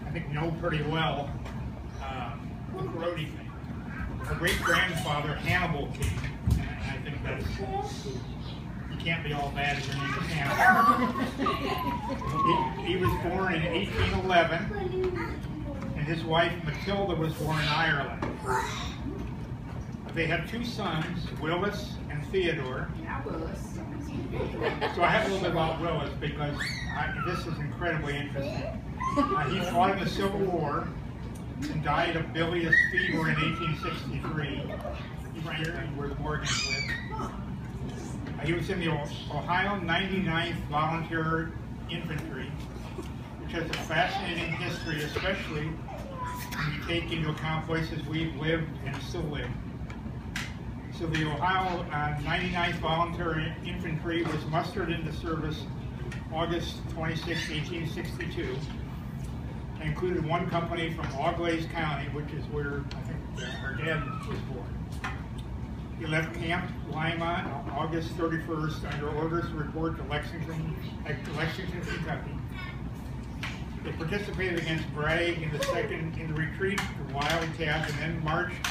I think, know pretty well the Perote thing. Her great-grandfather, Hannibal King, and I think that's, you can't be all bad if your name is Hannibal. He was born in 1811, and his wife, Matilda, was born in Ireland. They have two sons, Willis and Theodore. Yeah, Willis. So I have a little bit about Willis because this is incredibly interesting. He fought in the Civil War and died of bilious fever in 1863. He's right here where the Morgans live. He was in the Ohio 99th Volunteer Infantry, which has a fascinating history, especially when you take into account places we've lived and still live. So the Ohio 99th Volunteer Infantry was mustered into service August 26, 1862, and included one company from Auglaize County, which is where I think our dad was born. He left Camp Lima on August 31st under orders to report to Lexington, Kentucky. They participated against Bragg in the retreat to Wildcat, and then marched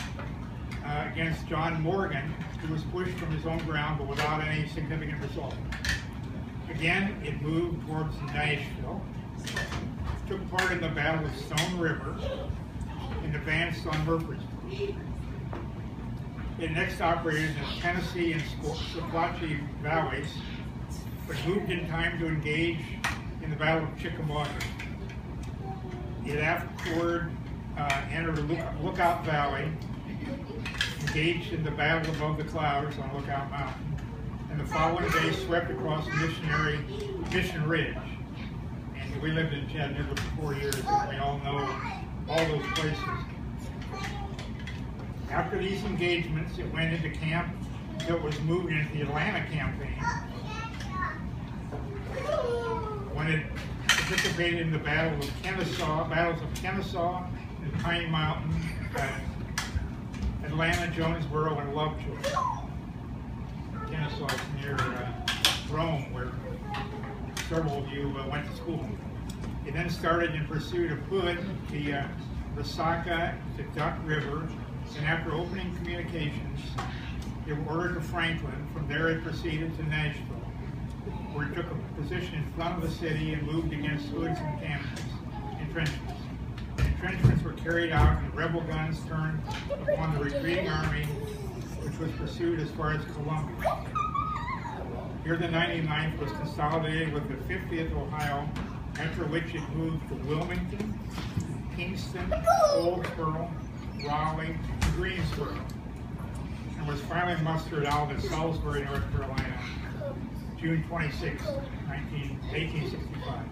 against John Morgan, who was pushed from his own ground but without any significant result. Again, it moved towards Nashville, took part in the Battle of Stone River, and advanced on Murfreesboro. It next operated in the Tennessee and Squatchy valleys, but moved in time to engage in the Battle of Chickamauga. It afterward entered Lookout Valley, engaged in the battle above the clouds on Lookout Mountain, and the following day swept across Mission Ridge. And we lived in Chattanooga for 4 years, and we all know all those places. After these engagements, it went into camp until it was moved into the Atlanta campaign, when it participated in the battles of Kennesaw and Pine Mountain, Atlanta, Jonesboro, and Lovejoy. Kennesaw is near Rome, where several of you went to school. It then started in pursuit of Hood, the Resaca, the Duck River, and after opening communications, it was ordered to Franklin. From there it proceeded to Nashville, where it took a position in front of the city and moved against Hood's entrenchments. The entrenchments were carried out and rebel guns turned upon the retreating army, which was pursued as far as Columbia. Here the 99th was consolidated with the 50th Ohio, after which it moved to Wilmington, Kingston, Goldsboro, Raleigh, and Greensboro, and was finally mustered out at Salisbury, North Carolina, June 26, 1865.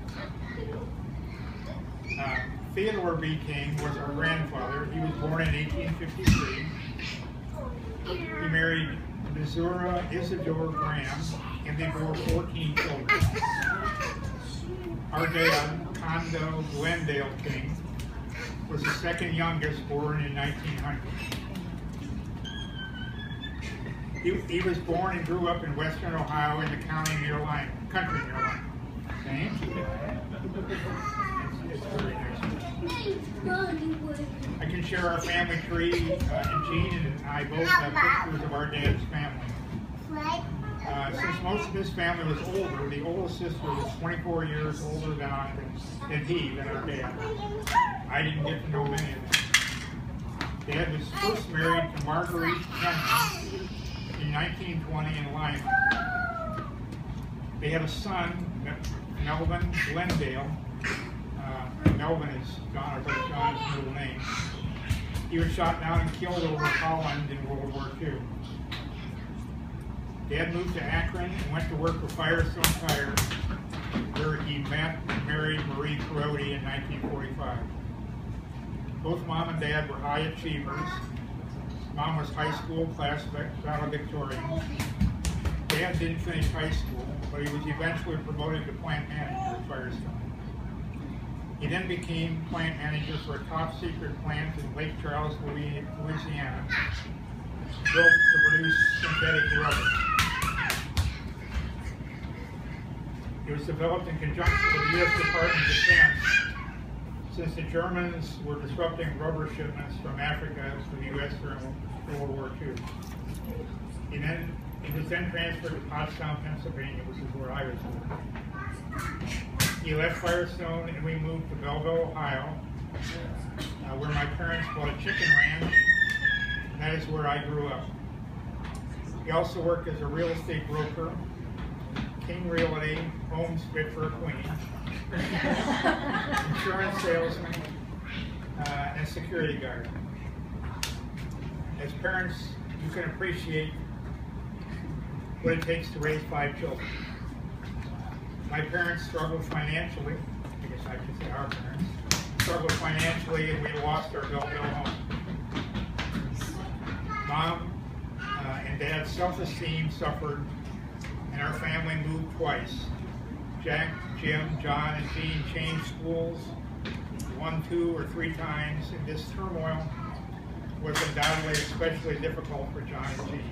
Theodore B. King was our grandfather. He was born in 1853. He married Missouri Isidore Graham, and they bore 14 children. Our dad, Condo Glendale King, was the second youngest, born in 1900. He was born and grew up in western Ohio in the country near Lima. Thank you. It's very nice. I can share our family tree, and Gene and I both have pictures of our dad's family. Since most of his family was older, the oldest sister was 24 years older than our dad. I didn't get to know many of them. Dad was first married to Marguerite Kenton in 1920 in Lima. They had a son, Melvin Glendale. Melvin is John's middle name. He was shot down and killed over Holland in World War II. Dad moved to Akron and went to work for Firestone Tire, where he met and married Marie Perote in 1945. Both Mom and Dad were high achievers. Mom was high school class valedictorian. Dad didn't finish high school, but he was eventually promoted to plant manager at Firestone. He then became plant manager for a top-secret plant in Lake Charles, Louisiana, built to produce synthetic rubber. It was developed in conjunction with the U.S. Department of Defense, since the Germans were disrupting rubber shipments from Africa to the U.S. during World War II. He was then transferred to Pottstown, Pennsylvania, which is where I was born. He left Firestone and we moved to Belleville, Ohio, where my parents bought a chicken ranch, and that is where I grew up. He also worked as a real estate broker, King Realty, Homes Fit for a Queen, insurance salesman, and security guard. As parents, you can appreciate what it takes to raise 5 children. My parents struggled financially. I guess I should say our parents struggled financially, and we lost our Belleville home. Mom and Dad's self-esteem suffered, and our family moved twice. Jack, Jim, John, and Jean changed schools 1, 2, or 3 times, and this turmoil was undoubtedly especially difficult for John and Jean.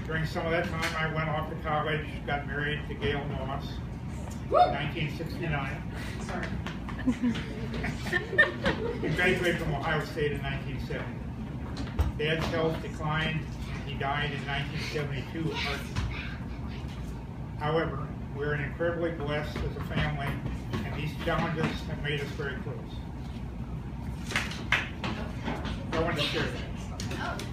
During some of that time, I went off to college, got married to Gail Moss in 1969. Sorry. We graduated from Ohio State in 1970. Dad's health declined, and he died in 1972 of heart disease. However, we're incredibly blessed as a family, and these challenges have made us very close. I wanted to share that.